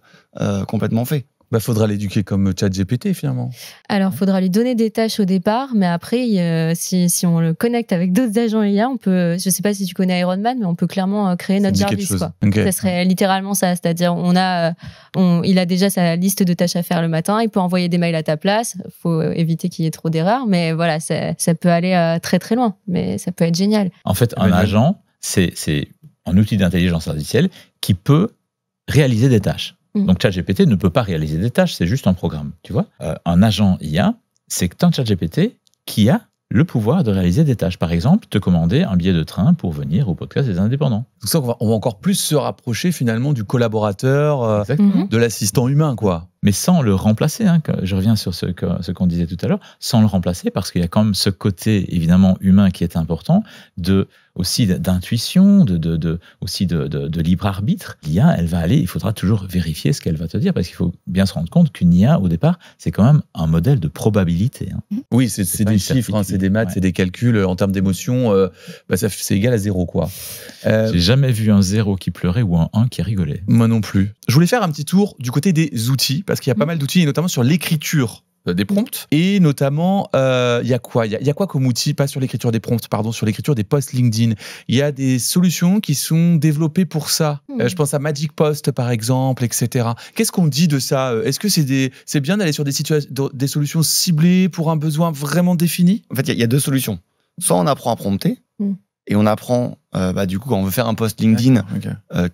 complètement fait. Faudra l'éduquer comme ChatGPT finalement. Alors, faudra lui donner des tâches au départ, mais après, si on le connecte avec d'autres agents IA, on peut, je sais pas si tu connais Iron Man, mais on peut clairement créer notre Jarvis, quoi. Okay. Ça serait littéralement ça, c'est-à-dire il a déjà sa liste de tâches à faire le matin, il peut envoyer des mails à ta place, faut éviter qu'il y ait trop d'erreurs, mais voilà, ça peut aller très très loin, mais ça peut être génial. En fait, un agent, c'est un outil d'intelligence artificielle qui peut réaliser des tâches. Donc ChatGPT ne peut pas réaliser des tâches, c'est juste un programme, tu vois. Un agent IA, c'est un ChatGPT qui a le pouvoir de réaliser des tâches. Par exemple, te commander un billet de train pour venir au podcast des indépendants. C'est ça qu'on va encore plus se rapprocher finalement du collaborateur, de l'assistant humain, quoi. Mais sans le remplacer, hein, je reviens sur ce qu'on disait tout à l'heure, sans le remplacer, parce qu'il y a quand même ce côté évidemment humain qui est important, aussi d'intuition, aussi de libre arbitre. L'IA, elle va aller, il faudra toujours vérifier ce qu'elle va te dire, parce qu'il faut bien se rendre compte qu'une IA, au départ, c'est quand même un modèle de probabilité. Hein. Oui, c'est des chiffres, hein, c'est des maths, c'est des calculs en termes d'émotion, c'est égal à 0, quoi. J'ai jamais vu un 0 qui pleurait ou un 1 qui rigolait. Moi non plus. Je voulais faire un petit tour du côté des outils, parce qu'il y a pas mal d'outils, et notamment sur l'écriture des prompts. Et notamment, il y a quoi comme outil, pas sur l'écriture des prompts, pardon, sur l'écriture des posts LinkedIn. Il y a des solutions qui sont développées pour ça. Je pense à Magic Post, par exemple, etc. Qu'est-ce qu'on dit de ça? Est-ce que c'est bien d'aller sur des solutions ciblées pour un besoin vraiment défini? En fait, il y a deux solutions. Soit on apprend à prompter, et on apprend, du coup, quand on veut faire un post LinkedIn,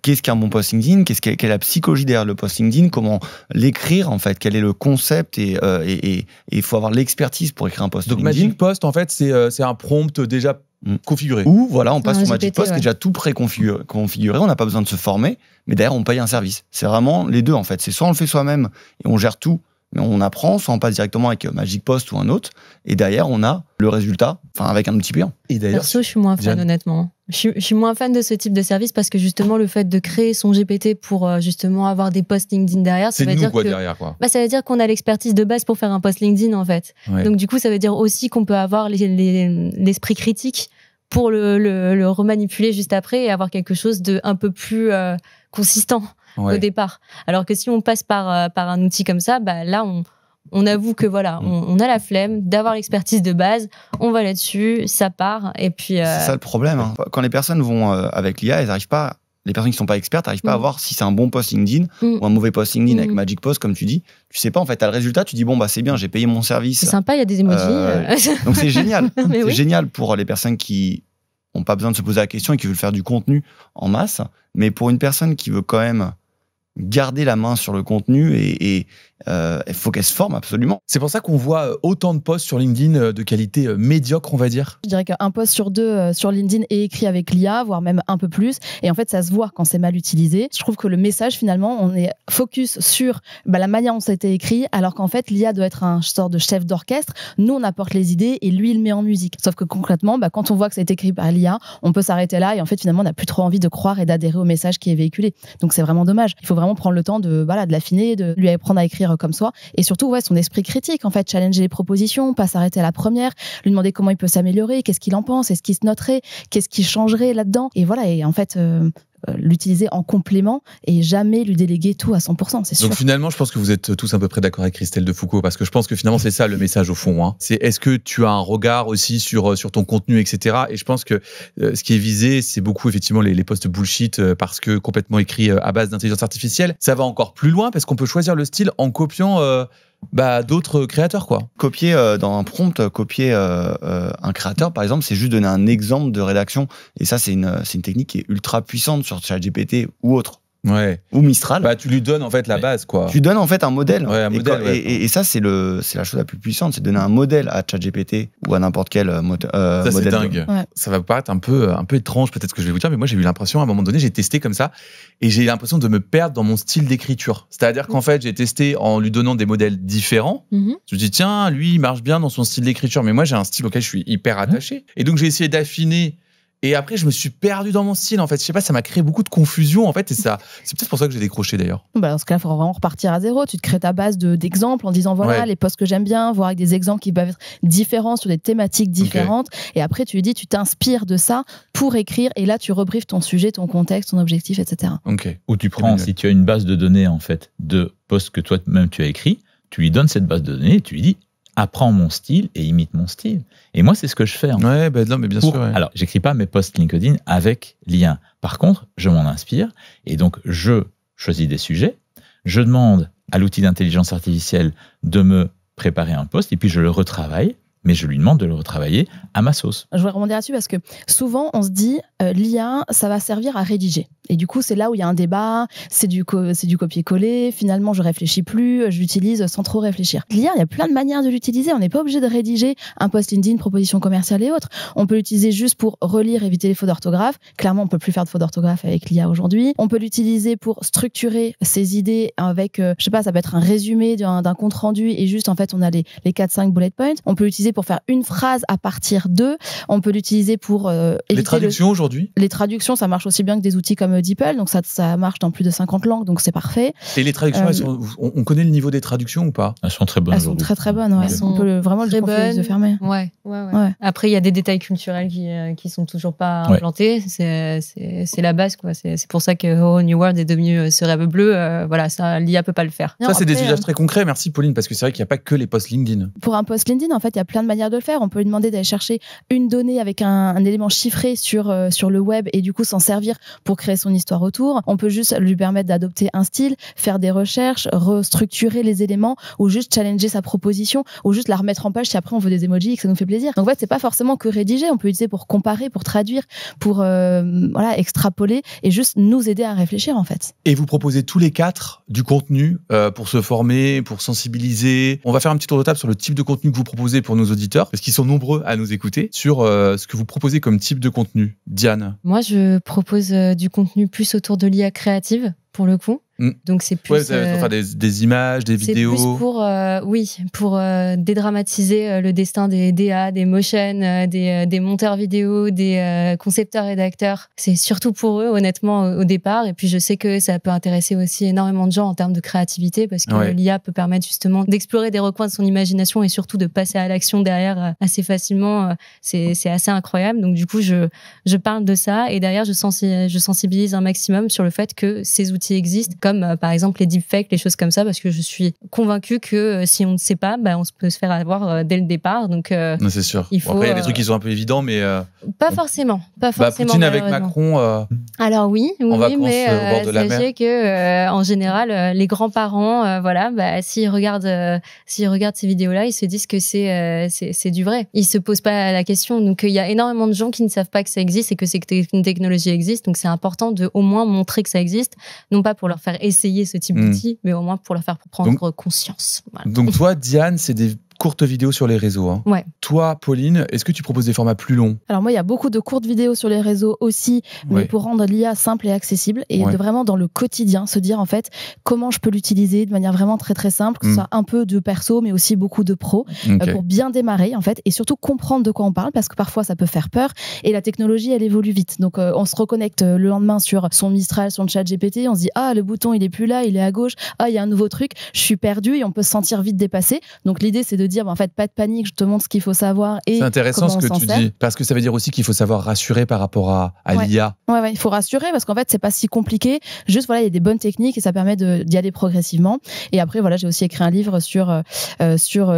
qu'est-ce qu'un bon post LinkedIn, quelle est la psychologie derrière le post LinkedIn, comment l'écrire, en fait, quel est le concept, et il faut avoir l'expertise pour écrire un post LinkedIn. Donc Magic Post, en fait, c'est un prompt déjà configuré. Ou voilà, on passe sur Magic Post qui est déjà tout préconfiguré, on n'a pas besoin de se former, mais derrière, on paye un service. C'est vraiment les deux, en fait. C'est soit on le fait soi-même et on gère tout, mais on apprend, soit on passe directement avec Magic Post ou un autre, et derrière, on a le résultat, avec un outil payant. Et d'ailleurs, perso, je suis moins fan, honnêtement. Je suis moins fan de ce type de service parce que justement, le fait de créer son GPT pour justement avoir des posts LinkedIn derrière, ça veut dire derrière, quoi. Ça veut dire qu'on a l'expertise de base pour faire un post LinkedIn, en fait. Ouais. Donc, du coup, ça veut dire aussi qu'on peut avoir l'esprit critique pour le remanipuler juste après et avoir quelque chose de un peu plus consistant. Au départ. Alors que si on passe par un outil comme ça, là, on avoue que voilà, on a la flemme d'avoir l'expertise de base, on va là-dessus, ça part, et puis... C'est ça le problème. Hein. Quand les personnes vont avec l'IA, elles n'arrivent pas... Les personnes qui ne sont pas expertes n'arrivent pas à voir si c'est un bon post LinkedIn ou un mauvais post LinkedIn avec Magic Post, comme tu dis. Tu sais pas, en fait, tu as le résultat, tu dis, c'est bien, j'ai payé mon service. C'est sympa, il y a des emojis. Donc c'est génial. C'est génial pour les personnes qui n'ont pas besoin de se poser la question et qui veulent faire du contenu en masse. Mais pour une personne qui veut quand même garder la main sur le contenu et il faut qu'elle se forme absolument. C'est pour ça qu'on voit autant de posts sur LinkedIn de qualité médiocre, on va dire. Je dirais qu'un post sur deux sur LinkedIn est écrit avec l'IA, voire même un peu plus. Et en fait, ça se voit quand c'est mal utilisé. Je trouve que le message, finalement, on est focus sur la manière dont ça a été écrit, alors qu'en fait, l'IA doit être un sort de chef d'orchestre. Nous, on apporte les idées et lui, il met en musique. Sauf que concrètement, quand on voit que ça a été écrit par l'IA, on peut s'arrêter là et en fait, finalement, on n'a plus trop envie de croire et d'adhérer au message qui est véhiculé. Donc, c'est vraiment dommage. Il faut vraiment prendre le temps de l'affiner, de lui apprendre à écrire comme soi. Et surtout, son esprit critique, en fait, challenger les propositions, pas s'arrêter à la première, lui demander comment il peut s'améliorer, qu'est-ce qu'il en pense, est-ce qu'il se noterait, qu'est-ce qu'il changerait là-dedans. Et voilà, et en fait, l'utiliser en complément et jamais lui déléguer tout à 100%, c'est sûr. Donc finalement, je pense que vous êtes tous à peu près d'accord avec Christelle Defoucault, parce que je pense que finalement, c'est ça le message au fond. Hein. C'est est-ce que tu as un regard aussi sur ton contenu, etc. Et je pense que ce qui est visé, c'est beaucoup effectivement les posts bullshit parce que complètement écrits à base d'intelligence artificielle. Ça va encore plus loin parce qu'on peut choisir le style en copiant d'autres créateurs, quoi. Copier dans un prompt, copier un créateur, par exemple, c'est juste donner un exemple de rédaction. Et ça, c'est une technique qui est ultra puissante sur ChatGPT ou autre. Ouais. Ou Mistral. Tu lui donnes en fait la base, quoi. Tu donnes en fait un modèle. Ouais, un modèle. Et ça, c'est la chose la plus puissante, c'est de donner un modèle à ChatGPT ou à n'importe quel modèle. Ça, c'est dingue. Ouais. Ça va paraître un peu étrange, peut-être ce que je vais vous dire, mais moi, j'ai eu l'impression, à un moment donné, j'ai testé comme ça, et j'ai eu l'impression de me perdre dans mon style d'écriture. C'est-à-dire qu'en fait, j'ai testé en lui donnant des modèles différents. Je me dis, tiens, lui, il marche bien dans son style d'écriture, mais moi, j'ai un style auquel je suis hyper attaché. Et donc, j'ai essayé d'affiner. Et après, je me suis perdu dans mon style, en fait. Je sais pas, ça m'a créé beaucoup de confusion, en fait. Et ça, c'est peut-être pour ça que j'ai décroché, d'ailleurs. Dans ce cas-là, il faut vraiment repartir à zéro. Tu te crées ta base d'exemples en disant, voilà, les posts que j'aime bien, voir avec des exemples qui peuvent être différents sur des thématiques différentes. Okay. Et après, tu lui dis, tu t'inspires de ça pour écrire. Et là, tu rebriefes ton sujet, ton contexte, ton objectif, etc. Okay. Ou tu prends, si tu as une base de données, en fait, de posts que toi-même tu as écrits, tu lui donnes cette base de données et tu lui dis, apprends mon style et imite mon style. Et moi, c'est ce que je fais. Ouais, non, mais bien sûr. Ouais. Alors, j'écris pas mes posts LinkedIn avec l'IA. Par contre, je m'en inspire et donc je choisis des sujets. Je demande à l'outil d'intelligence artificielle de me préparer un post et puis je le retravaille mais je lui demande de le retravailler à ma sauce. Je voudrais rebondir là-dessus parce que souvent, on se dit, l'IA, ça va servir à rédiger. Et du coup, c'est là où il y a un débat, c'est du copier-coller, finalement, je réfléchis plus, je l'utilise sans trop réfléchir. L'IA, il y a plein de manières de l'utiliser. On n'est pas obligé de rédiger un post LinkedIn, proposition commerciale et autres. On peut l'utiliser juste pour relire, éviter les fautes d'orthographe. Clairement, on peut plus faire de fautes d'orthographe avec l'IA aujourd'hui. On peut l'utiliser pour structurer ses idées avec, je sais pas, ça peut être un résumé d'un compte rendu et juste, en fait, on a les 4-5 bullet points. On peut l'utiliser pour faire une phrase à partir d'eux. On peut l'utiliser pour éviter les traductions aujourd'hui. Les traductions, ça marche aussi bien que des outils comme DeepL, donc ça marche dans plus de 50 langues, donc c'est parfait. Et les traductions, on connaît le niveau des traductions ou pas? Elles sont très bonnes. Elles sont très très bonnes, ouais. On peut vraiment très bonnes. Les yeux fermés. Ouais. Après, il y a des détails culturels qui sont toujours pas implantés. C'est la base, quoi. C'est pour ça que Oh New World est devenu ce rêve bleu. Voilà, ça, l'IA peut pas le faire. Ça, c'est des usages très concrets. Merci Pauline, parce que c'est vrai qu'il n'y a pas que les posts LinkedIn. Pour un post LinkedIn, en fait, il y a plein de manières de le faire. On peut lui demander d'aller chercher une donnée avec un élément chiffré sur le web et du coup s'en servir pour créer son histoire autour. On peut juste lui permettre d'adopter un style, faire des recherches, restructurer les éléments ou juste challenger sa proposition ou juste la remettre en page si après on veut des emojis et que ça nous fait plaisir. Donc en fait, c'est pas forcément que rédiger. On peut l'utiliser pour comparer, pour traduire, pour extrapoler et juste nous aider à réfléchir en fait. Et vous proposez tous les 4 du contenu pour se former, pour sensibiliser. On va faire un petit tour de table sur le type de contenu que vous proposez pour nos auditeurs, parce qu'ils sont nombreux à nous écouter, sur ce que vous proposez comme type de contenu. Diane? Moi, je propose du contenu plus autour de l'IA créative, pour le coup. Donc c'est plus des images, des vidéos. C'est plus pour dédramatiser le destin des DA, des motion, des monteurs vidéo, des concepteurs rédacteurs. C'est surtout pour eux honnêtement au départ, et puis je sais que ça peut intéresser aussi énormément de gens en termes de créativité parce que l'IA peut permettre justement d'explorer des recoins de son imagination et surtout de passer à l'action derrière assez facilement. C'est assez incroyable. Donc du coup je parle de ça et derrière je sensibilise un maximum sur le fait que ces outils existent, comme par exemple les deepfakes, les choses comme ça, parce que je suis convaincue que si on ne sait pas, on peut se faire avoir dès le départ. Donc, non, c'est sûr. Après, il y a des trucs qui sont un peu évidents, mais... Pas forcément. Poutine avec Macron... Alors oui, mais sachez que en général, les grands-parents, s'ils regardent ces vidéos-là, ils se disent que c'est du vrai. Ils se posent pas la question. Donc, il y a énormément de gens qui ne savent pas que ça existe et que une technologie existe. Donc, c'est important de au moins montrer que ça existe, non pas pour leur faire essayer ce type d'outil, mais au moins pour leur faire prendre conscience. Voilà. Donc toi, Diane, c'est des courtes vidéos sur les réseaux. Hein. Ouais. Toi, Pauline, est-ce que tu proposes des formats plus longs? Alors moi, il y a beaucoup de courtes vidéos sur les réseaux aussi, mais pour rendre l'IA simple et accessible et de vraiment dans le quotidien se dire en fait comment je peux l'utiliser de manière vraiment très très simple, que ce soit un peu de perso, mais aussi beaucoup de pro, pour bien démarrer en fait et surtout comprendre de quoi on parle parce que parfois ça peut faire peur et la technologie elle évolue vite. Donc on se reconnecte le lendemain sur son Mistral, son ChatGPT, on se dit le bouton il est plus là, il est à gauche, il y a un nouveau truc, je suis perdu et on peut se sentir vite dépassé. Donc l'idée c'est de dire en fait pas de panique, je te montre ce qu'il faut savoir et c'est intéressant ce que tu dis parce que ça veut dire aussi qu'il faut savoir rassurer par rapport à l'IA. Ouais, il faut rassurer parce qu'en fait c'est pas si compliqué, juste il y a des bonnes techniques et ça permet d'y aller progressivement. Et après j'ai aussi écrit un livre sur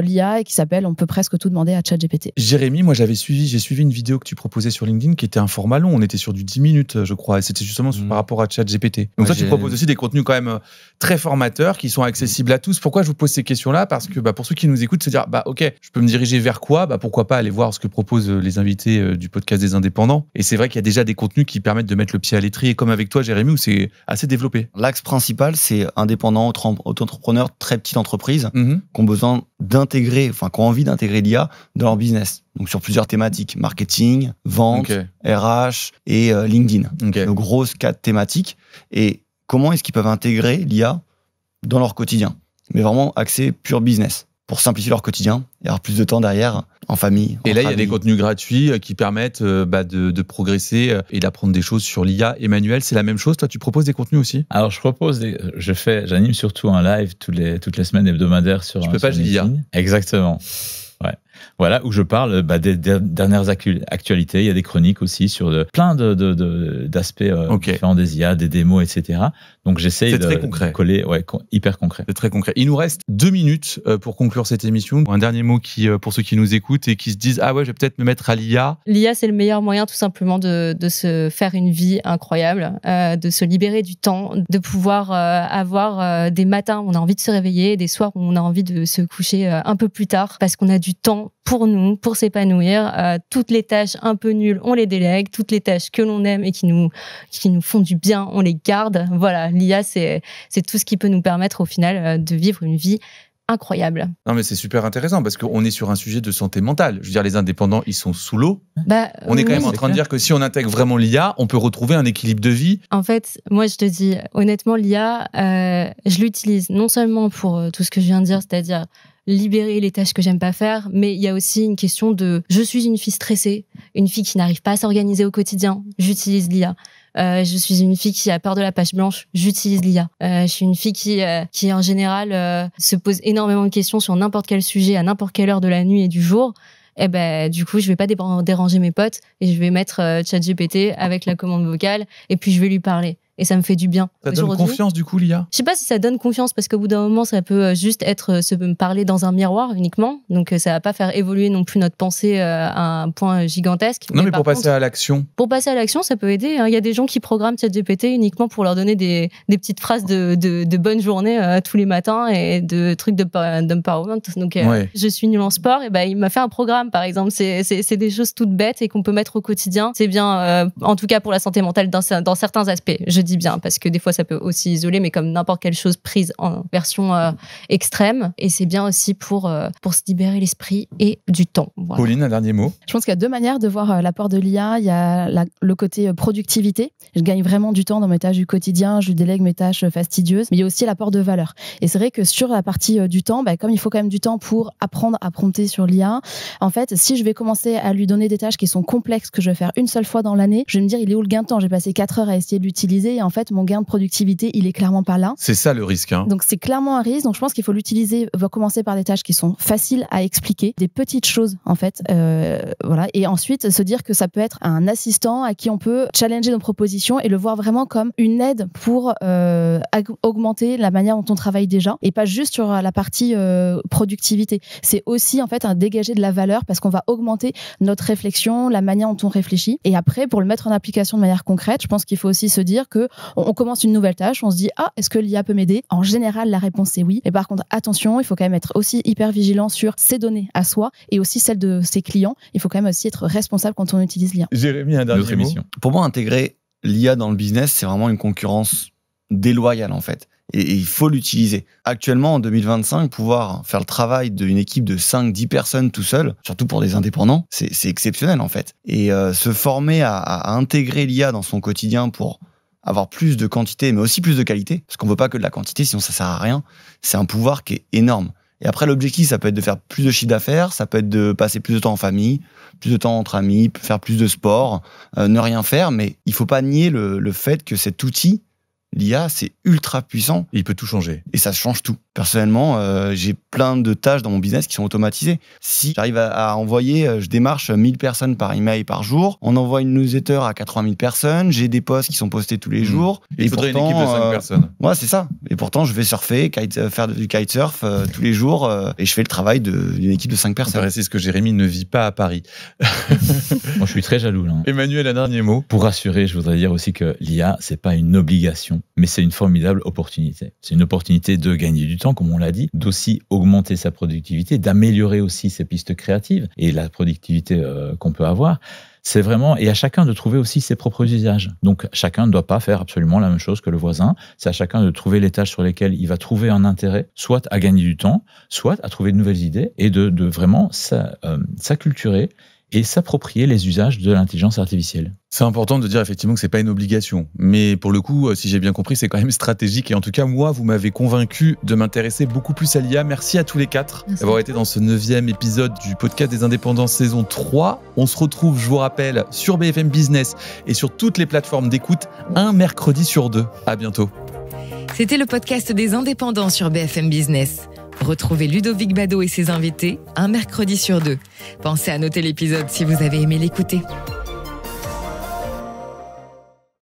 l'IA et qui s'appelle On peut presque tout demander à ChatGPT. Jérémy, moi j'ai suivi une vidéo que tu proposais sur LinkedIn qui était un format long, on était sur du 10 minutes je crois et c'était justement par rapport à ChatGPT. Donc toi tu proposes aussi des contenus quand même très formateurs qui sont accessibles à tous. Pourquoi je vous pose ces questions-là? Parce que pour ceux qui nous écoutent, se dire ok, je peux me diriger vers quoi? Pourquoi pas aller voir ce que proposent les invités du podcast des indépendants. Et c'est vrai qu'il y a déjà des contenus qui permettent de mettre le pied à l'étrier, comme avec toi Jérémy, où c'est assez développé. L'axe principal, c'est indépendants, auto-entrepreneurs, très petites entreprises qui ont besoin d'intégrer, qui ont envie d'intégrer l'IA dans leur business. Donc sur plusieurs thématiques, marketing, vente, RH et LinkedIn. Donc grosses 4 thématiques. Et comment est-ce qu'ils peuvent intégrer l'IA dans leur quotidien? Mais vraiment axé pur business, pour simplifier leur quotidien et avoir plus de temps derrière, en famille. Et là, il y a des contenus gratuits qui permettent de progresser et d'apprendre des choses sur l'IA. Emmanuel, c'est la même chose? Toi, tu proposes des contenus aussi? Alors, j'anime surtout un live toutes les semaines hebdomadaires sur l'IA. Exactement. Ouais. Voilà, où je parle des dernières actualités. Il y a des chroniques aussi sur plein d'aspects différents des IA, des démos, etc. Donc j'essaye de coller, hyper concret. C'est très concret. Il nous reste 2 minutes pour conclure cette émission. Un dernier mot pour ceux qui nous écoutent et qui se disent je vais peut-être me mettre à l'IA. L'IA, c'est le meilleur moyen tout simplement de se faire une vie incroyable, de se libérer du temps, de pouvoir avoir des matins où on a envie de se réveiller, des soirs où on a envie de se coucher un peu plus tard parce qu'on a du temps temps pour nous, pour s'épanouir. Toutes les tâches un peu nulles, on les délègue. Toutes les tâches que l'on aime et qui nous font du bien, on les garde. Voilà, l'IA, c'est tout ce qui peut nous permettre au final de vivre une vie incroyable. Non, mais c'est super intéressant parce qu'on est sur un sujet de santé mentale. Je veux dire, les indépendants, ils sont sous l'eau. On est quand même en train de dire que si on intègre vraiment l'IA, on peut retrouver un équilibre de vie. En fait, moi, je te dis, honnêtement, l'IA, je l'utilise non seulement pour tout ce que je viens de dire, c'est-à-dire libérer les tâches que j'aime pas faire, mais il y a aussi une question de je suis une fille stressée, une fille qui n'arrive pas à s'organiser au quotidien, j'utilise l'IA. Je suis une fille qui a peur de la page blanche, j'utilise l'IA. Je suis une fille qui en général se pose énormément de questions sur n'importe quel sujet à n'importe quelle heure de la nuit et du jour. Et du coup, je vais pas déranger mes potes et je vais mettre ChatGPT avec la commande vocale et puis je vais lui parler. Et ça me fait du bien. Ça donne confiance, du coup, l'IA? Je sais pas si ça donne confiance, parce qu'au bout d'un moment, ça peut juste être se parler dans un miroir uniquement. Donc, ça va pas faire évoluer non plus notre pensée à un point gigantesque. Non, mais pour passer à l'action. Pour passer à l'action, ça peut aider. Il y a des gens qui programment ChatGPT uniquement pour leur donner des petites phrases de bonne journée tous les matins et de trucs d'empowerment. Donc, je suis nulle en sport, et il m'a fait un programme, par exemple. C'est des choses toutes bêtes et qu'on peut mettre au quotidien. C'est bien, en tout cas pour la santé mentale, dans certains aspects. Je dis bien, parce que des fois ça peut aussi isoler, mais comme n'importe quelle chose prise en version extrême, et c'est bien aussi pour se libérer l'esprit et du temps. Voilà. Pauline, un dernier mot? Je pense qu'il y a deux manières de voir l'apport de l'IA. Il y a le côté productivité. Je gagne vraiment du temps dans mes tâches du quotidien, je délègue mes tâches fastidieuses, mais il y a aussi l'apport de valeur. Et c'est vrai que sur la partie du temps, comme il faut quand même du temps pour apprendre à prompter sur l'IA, en fait, si je vais commencer à lui donner des tâches qui sont complexes, que je vais faire une seule fois dans l'année, je vais me dire, il est où le gain de temps? J'ai passé 4 heures à essayer de l'utiliser, et en fait, mon gain de productivité, il est clairement pas là. C'est ça le risque. Donc, c'est clairement un risque. Donc, je pense qu'il faut l'utiliser, va commencer par des tâches qui sont faciles à expliquer, des petites choses, en fait. Voilà. Et ensuite, se dire que ça peut être un assistant à qui on peut challenger nos propositions et le voir vraiment comme une aide pour augmenter la manière dont on travaille déjà, et pas juste sur la partie productivité. C'est aussi, en fait, un dégager de la valeur, parce qu'on va augmenter notre réflexion, la manière dont on réfléchit. Et après, pour le mettre en application de manière concrète, je pense qu'il faut aussi se dire que on commence une nouvelle tâche, on se dit est-ce que l'IA peut m'aider? En général, la réponse c'est oui. Et par contre, attention, il faut quand même être aussi hyper vigilant sur ses données à soi et aussi celles de ses clients. Il faut quand même aussi être responsable quand on utilise l'IA. Jérémy, un dernier mot? Pour moi, intégrer l'IA dans le business, c'est vraiment une concurrence déloyale en fait. Et il faut l'utiliser. Actuellement, en 2025, pouvoir faire le travail d'une équipe de 5-10 personnes tout seul, surtout pour des indépendants, c'est exceptionnel en fait. Et se former à intégrer l'IA dans son quotidien pour avoir plus de quantité, mais aussi plus de qualité, parce qu'on veut pas que de la quantité, sinon ça sert à rien. C'est un pouvoir qui est énorme. Et après, l'objectif, ça peut être de faire plus de chiffre d'affaires, ça peut être de passer plus de temps en famille, plus de temps entre amis, faire plus de sport, ne rien faire, mais il faut pas nier le fait que cet outil, l'IA, c'est ultra puissant. Et il peut tout changer. Et ça change tout. Personnellement, j'ai plein de tâches dans mon business qui sont automatisées. Si j'arrive à envoyer, je démarche 1000 personnes par email par jour, on envoie une newsletter à 80 000 personnes, j'ai des posts qui sont postés tous les jours. Il faudrait une équipe de 5 personnes. Ouais, c'est ça. Et pourtant, je vais surfer, faire du kitesurf tous les jours, et je fais le travail d'une équipe de 5 personnes. On précise que Jérémy ne vit pas à Paris. Moi, je suis très jaloux, là. Emmanuel, un dernier mot? Pour rassurer, je voudrais dire aussi que l'IA, c'est pas une obligation, mais c'est une formidable opportunité. C'est une opportunité de gagner du temps, comme on l'a dit, d'aussi augmenter sa productivité, d'améliorer aussi ses pistes créatives et la productivité qu'on peut avoir. C'est vraiment, et à chacun de trouver aussi ses propres usages. Donc, chacun ne doit pas faire absolument la même chose que le voisin. C'est à chacun de trouver les tâches sur lesquelles il va trouver un intérêt, soit à gagner du temps, soit à trouver de nouvelles idées et de vraiment s'acculturer et s'approprier les usages de l'intelligence artificielle. C'est important de dire effectivement que c'est pas une obligation, mais pour le coup, si j'ai bien compris, c'est quand même stratégique. Et en tout cas, moi, vous m'avez convaincu de m'intéresser beaucoup plus à l'IA. Merci à tous les 4 d'avoir été dans ce 9e épisode du podcast des indépendants saison 3. On se retrouve, je vous rappelle, sur BFM Business et sur toutes les plateformes d'écoute, un mercredi sur 2. À bientôt. C'était le podcast des indépendants sur BFM Business. Retrouvez Ludovic Bado et ses invités un mercredi sur 2. Pensez à noter l'épisode si vous avez aimé l'écouter.